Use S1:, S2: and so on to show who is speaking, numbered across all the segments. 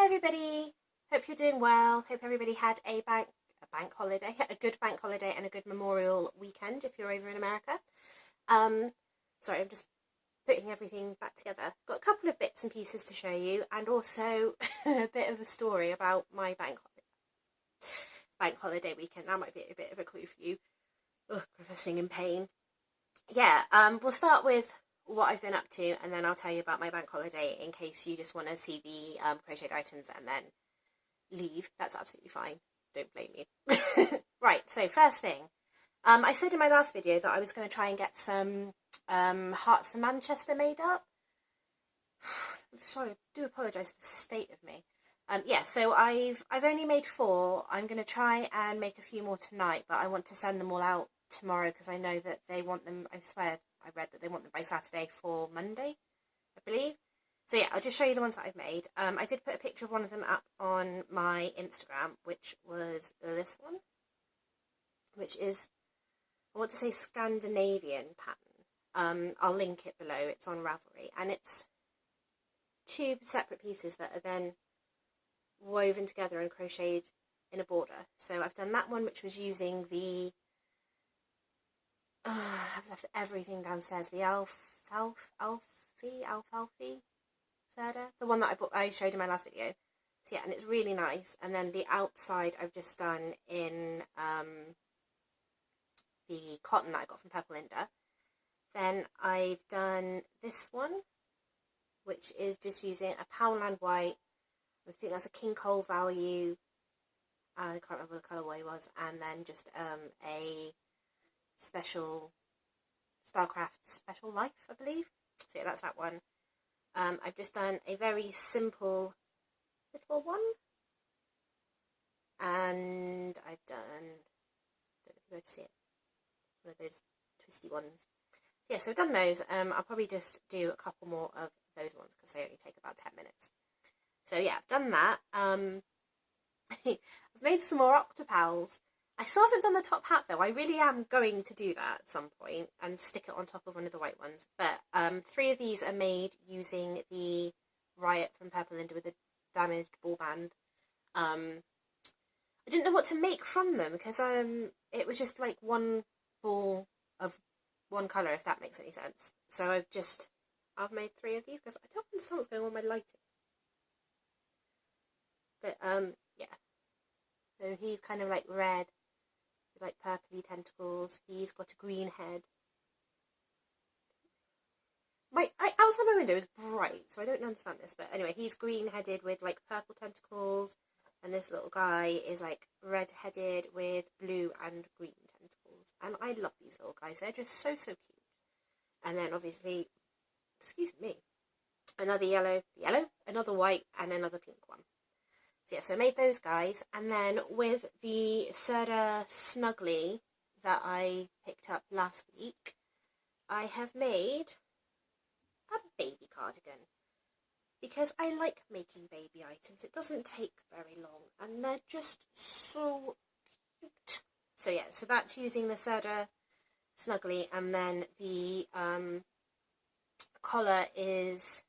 S1: everybody, hope you're doing well. Hope everybody had a bank holiday, a good bank holiday and a good Memorial weekend if you're over in America. Sorry, I'm just putting everything back together. Got a couple of bits and pieces to show you, and also a bit of a story about my bank holiday weekend. That might be a bit of a clue for you. Ugh, professing in pain. Yeah, we'll start with what I've been up to, and then I'll tell you about my bank holiday in case you just want to see the crocheted items and then leave. That's absolutely fine. Don't blame me. Right, so first thing, I said in my last video that I was going to try and get some hearts from Manchester made up. Sorry, I do apologise for the state of me. Yeah, so I've only made 4. I'm going to try and make a few more tonight, but I want to send them all out tomorrow because I know that they want them, I swear I read that they want them by Saturday for Monday, I believe. So yeah, I'll just show you the ones that I've made. I did put a picture of one of them up on my Instagram, which was this one, which is, I want to say Scandinavian pattern. I'll link it below. It's on Ravelry, and it's 2 separate pieces that are then woven together and crocheted in a border. So I've done that one, which was using the I've left everything downstairs. The alfalfa serta, the one that I showed in my last video. So yeah, and it's really nice. And then the outside I've just done in the cotton that I got from Purple Linda. Then I've done this one, which is just using a Poundland white. I think that's a King Cole value. I can't remember what the colourway was. And then just a special Starcraft Special Life, I believe. So yeah, that's that one. I've just done a very simple little one, and I've done, I don't know if you're going to see it, one of those twisty ones. Yeah, so I've done those. I'll probably just do a couple more of those ones because they only take about 10 minutes. So yeah, I've done that. I've made some more Octopals. I still haven't done the top hat though. I really am going to do that at some point and stick it on top of one of the white ones. But 3 of these are made using the Riot from Purple Linda with a damaged ball band. I didn't know what to make from them because it was just like one ball of one colour, if that makes any sense. So I've made 3 of these because I don't understand what's going on with my lighting. But yeah. So he's kind of like red, like purpley tentacles. He's got a green head. Outside my window is bright, so I don't understand this. But anyway, he's green-headed with like purple tentacles, and this little guy is like red-headed with blue and green tentacles. And I love these little guys. They're just so cute. And then obviously, excuse me, another yellow, another white, and another pink one. So yeah, so I made those guys, and then with the Serta Snuggly that I picked up last week, I have made a baby cardigan. Because I like making baby items. It doesn't take very long, and they're just so cute. So yeah, so that's using the Serta Snuggly, and then the collar is,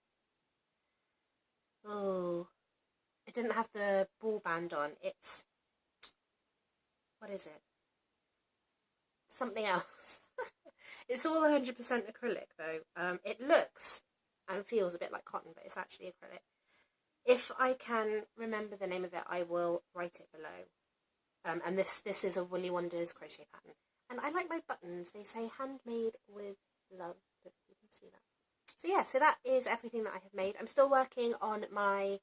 S1: it didn't have the ball band on. It's, what is it? Something else. It's all 100% acrylic though. It looks and feels a bit like cotton, but it's actually acrylic. If I can remember the name of it, I will write it below. And this is a Woolly Wonders crochet pattern. And I like my buttons. They say handmade with love. I don't know if you can see that. So yeah, so that is everything that I have made. I'm still working on my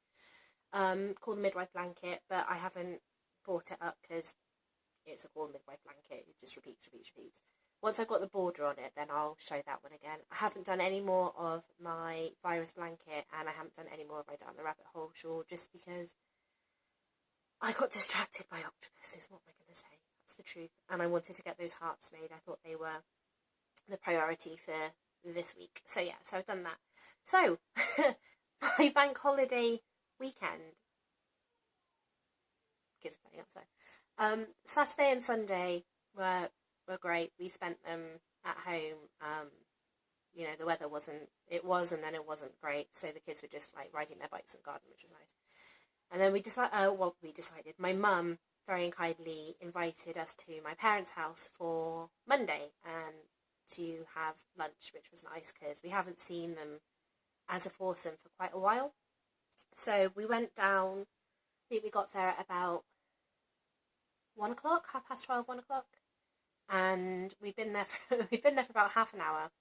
S1: called midwife blanket, but I haven't brought it up because it's a called midwife blanket. It just repeats. Once I've got the border on it, then I'll show that one again. I haven't done any more of my virus blanket, and I haven't done any more of my Down the Rabbit Hole shawl, just because I got distracted by Octopus, is what am I going to say. That's the truth. And I wanted to get those hearts made. I thought they were the priority for this week. So yeah, so I've done that. So, my bank holiday weekend. Kids playing outside. Saturday and Sunday were great. We spent them at home. You know, the weather wasn't, it was and then it wasn't great, so the kids were just like riding their bikes in the garden, which was nice. And then we decided, my mum very kindly invited us to my parents' house for Monday and to have lunch, which was nice because we haven't seen them as a foursome for quite a while. So we went down, I think we got there at about 1 o'clock, 12:30, 1 o'clock. And we'd been there for, we'd been there for about half an hour.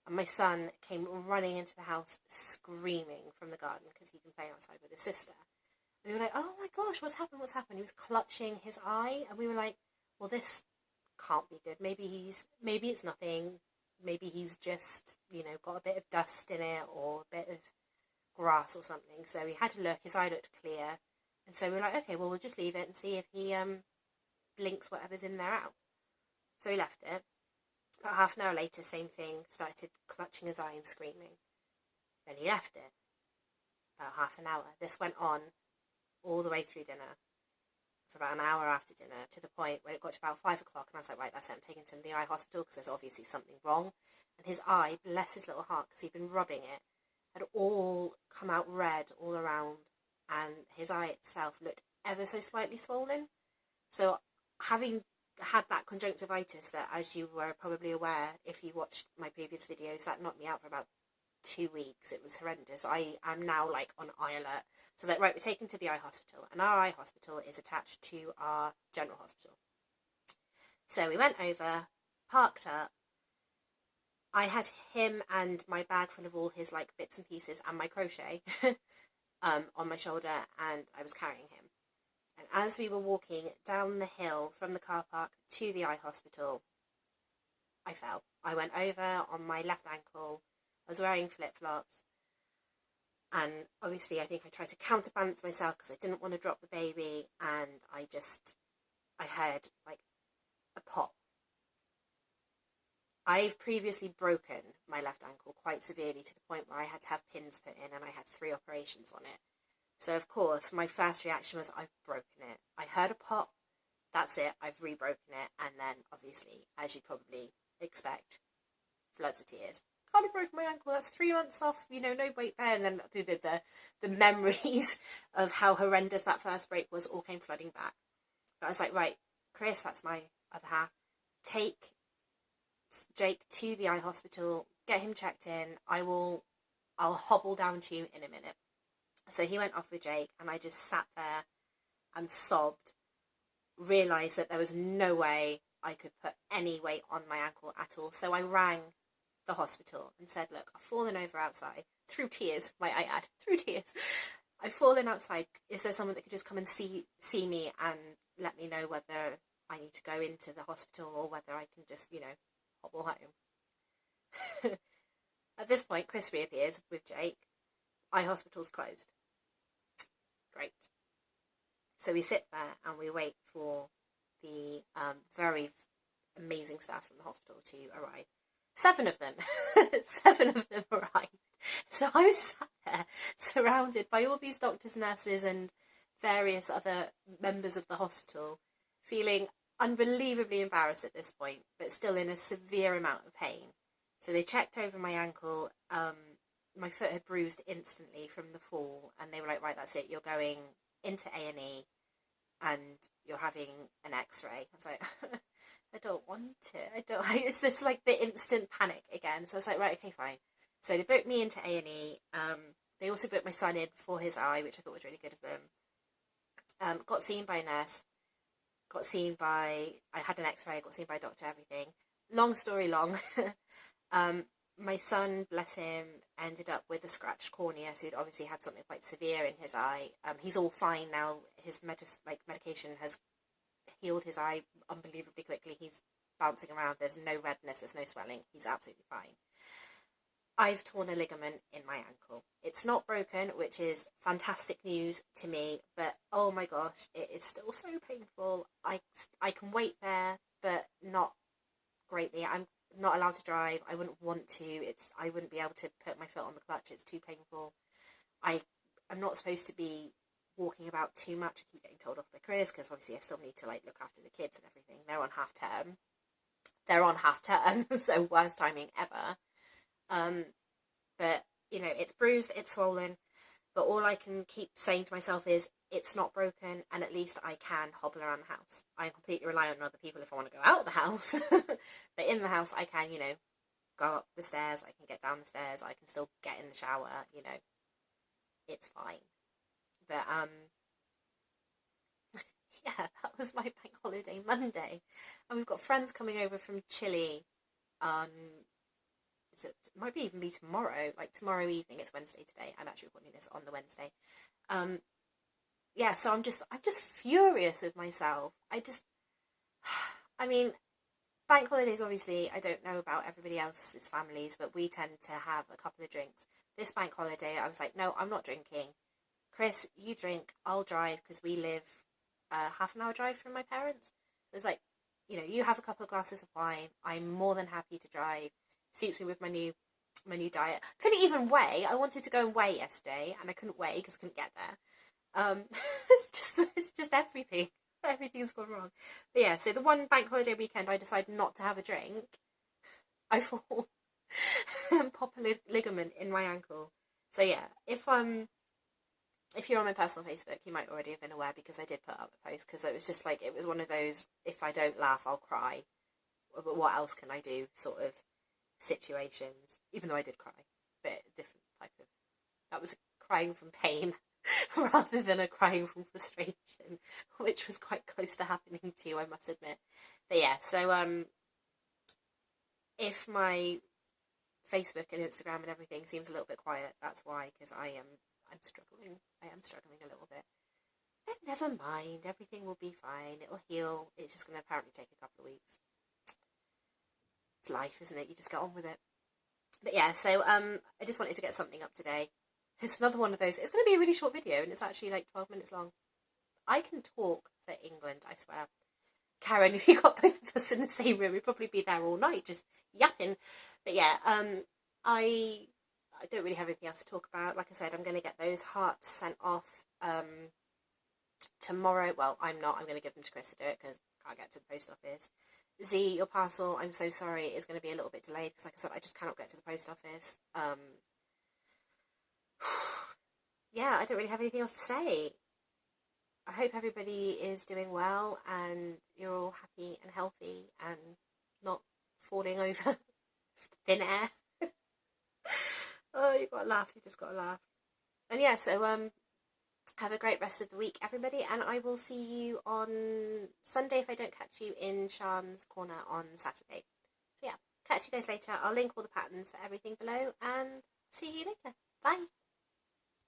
S1: And my son came running into the house screaming from the garden because he'd been playing outside with his sister. And we were like, oh my gosh, what's happened? What's happened? He was clutching his eye. And we were like, well, this can't be good. Maybe it's nothing. Maybe he's just, got a bit of dust in it or a bit of grass or something. So we had to look. His eye looked clear. And so we were like, okay, well, we'll just leave it and see if he blinks whatever's in there out. So we left it. About half an hour later, same thing, started clutching his eye and screaming. Then he left it. About half an hour. This went on all the way through dinner, for about an hour after dinner, to the point where it got to about 5 o'clock, and I was like, right, that's it, I'm taking him to the eye hospital, because there's obviously something wrong. And his eye, bless his little heart, because he'd been rubbing it, had all come out red all around, and his eye itself looked ever so slightly swollen. So having had that conjunctivitis that, as you were probably aware, if you watched my previous videos, that knocked me out for about 2 weeks. It was horrendous. I am now on eye alert. So I was like, right, we're taken to the eye hospital. And our eye hospital is attached to our general hospital. So we went over, parked up. I had him and my bag full of all his bits and pieces and my crochet on my shoulder, and I was carrying him. And as we were walking down the hill from the car park to the eye hospital, I fell. I went over on my left ankle. I was wearing flip-flops. And obviously I think I tried to counterbalance myself because I didn't want to drop the baby. And I heard a pop. I've previously broken my left ankle quite severely to the point where I had to have pins put in and I had 3 operations on it. So, of course, my first reaction was, I've broken it. I heard a pop, that's it, I've re-broken it, and then, obviously, as you'd probably expect, floods of tears. Can't have broken my ankle, that's 3 months off, no weight there, and then the memories of how horrendous that first break was all came flooding back. But I was like, right, Chris, that's my other half, take Jake to the eye hospital, get him checked in, I'll hobble down to you in a minute. So he went off with Jake, and I just sat there and sobbed, realised that there was no way I could put any weight on my ankle at all. So I rang the hospital and said, look, I've fallen over outside, through tears, might I add, through tears. I've fallen outside. Is there someone that could just come and see me and let me know whether I need to go into the hospital or whether I can just, hobble home? At this point, Chris reappears with Jake. Eye hospital's closed. Great. So we sit there and we wait for the very amazing staff from the hospital to arrive. 7 of them. 7 of them arrived. So I was sat there surrounded by all these doctors, nurses and various other members of the hospital, feeling unbelievably embarrassed at this point, but still in a severe amount of pain. So they checked over my ankle. My foot had bruised instantly from the fall, and they were like, right, that's it, you're going into A&E and you're having an x-ray. I was like, I don't want it. It's just the instant panic again. So I was like, right, okay, fine. So they booked me into A&E. They also booked my son in for his eye, which I thought was really good of them. Got seen by a nurse. I had an x-ray, got seen by a doctor, everything. Long story long. My son, bless him, ended up with a scratched cornea, so he'd obviously had something quite severe in his eye. He's all fine now. His medication has healed his eye unbelievably quickly. He's bouncing around. There's no redness. There's no swelling. He's absolutely fine. I've torn a ligament in my ankle. It's not broken, which is fantastic news to me, but oh my gosh, it is still so painful. I can wait there, but not greatly. I'm not allowed to drive. I wouldn't want to. I wouldn't be able to put my foot on the clutch. It's too painful. I'm not supposed to be walking about too much. I keep getting told off by Chris because obviously I still need to look after the kids and everything. They're on half term. So worst timing ever. But it's bruised, it's swollen. But all I can keep saying to myself is, it's not broken, and at least I can hobble around the house. I completely rely on other people if I want to go out of the house. But in the house, I can, go up the stairs, I can get down the stairs, I can still get in the shower, it's fine. But, yeah, that was my bank holiday Monday. And we've got friends coming over from Chile. It might even be tomorrow, like tomorrow evening. It's Wednesday today. I'm actually recording this on the Wednesday. Yeah, so I'm just furious with myself. I mean, bank holidays, obviously, I don't know about everybody else's families, but we tend to have a couple of drinks. This bank holiday, I was like, no, I'm not drinking. Chris, you drink, I'll drive, because we live half an hour drive from my parents. So it's like, you have a couple of glasses of wine. I'm more than happy to drive. Suits me with my new diet. Couldn't even weigh. I wanted to go and weigh yesterday, and I couldn't weigh because I couldn't get there. It's just everything. Everything's gone wrong. But yeah, so the one bank holiday weekend I decided not to have a drink, I fall and pop a ligament in my ankle. So yeah, if you're on my personal Facebook, you might already have been aware, because I did put up the post, because it was just like, it was one of those, if I don't laugh, I'll cry. But what else can I do sort of situations, even though I did cry, but different type of, that was crying from pain rather than a crying from frustration, which was quite close to happening too, I must admit. But yeah, so if my Facebook and Instagram and everything seems a little bit quiet, that's why, because I'm struggling. I am struggling a little bit. But never mind, everything will be fine. It'll heal. It's just going to apparently take a couple of weeks. It's life, isn't it? You just get on with it. But yeah, so I just wanted to get something up today. It's another one of those. It's going to be a really short video, and it's actually like 12 minutes long. I can talk for England, I swear. Karen, if you got both of us in the same room, we'd probably be there all night, just yapping. But yeah, I don't really have anything else to talk about. Like I said, I'm going to get those hearts sent off tomorrow. Well, I'm not. I'm going to give them to Chris to do it, because I can't get to the post office. Z, your parcel, I'm so sorry, is going to be a little bit delayed, because like I said, I just cannot get to the post office. Yeah, I don't really have anything else to say. I hope everybody is doing well, and you're all happy and healthy and not falling over thin air. Oh, you've got to laugh. You just got to laugh. And yeah, so have a great rest of the week, everybody, and I will see you on Sunday if I don't catch you in Charm's Corner on Saturday. So yeah, catch you guys later. I'll link all the patterns for everything below, and see you later. Bye.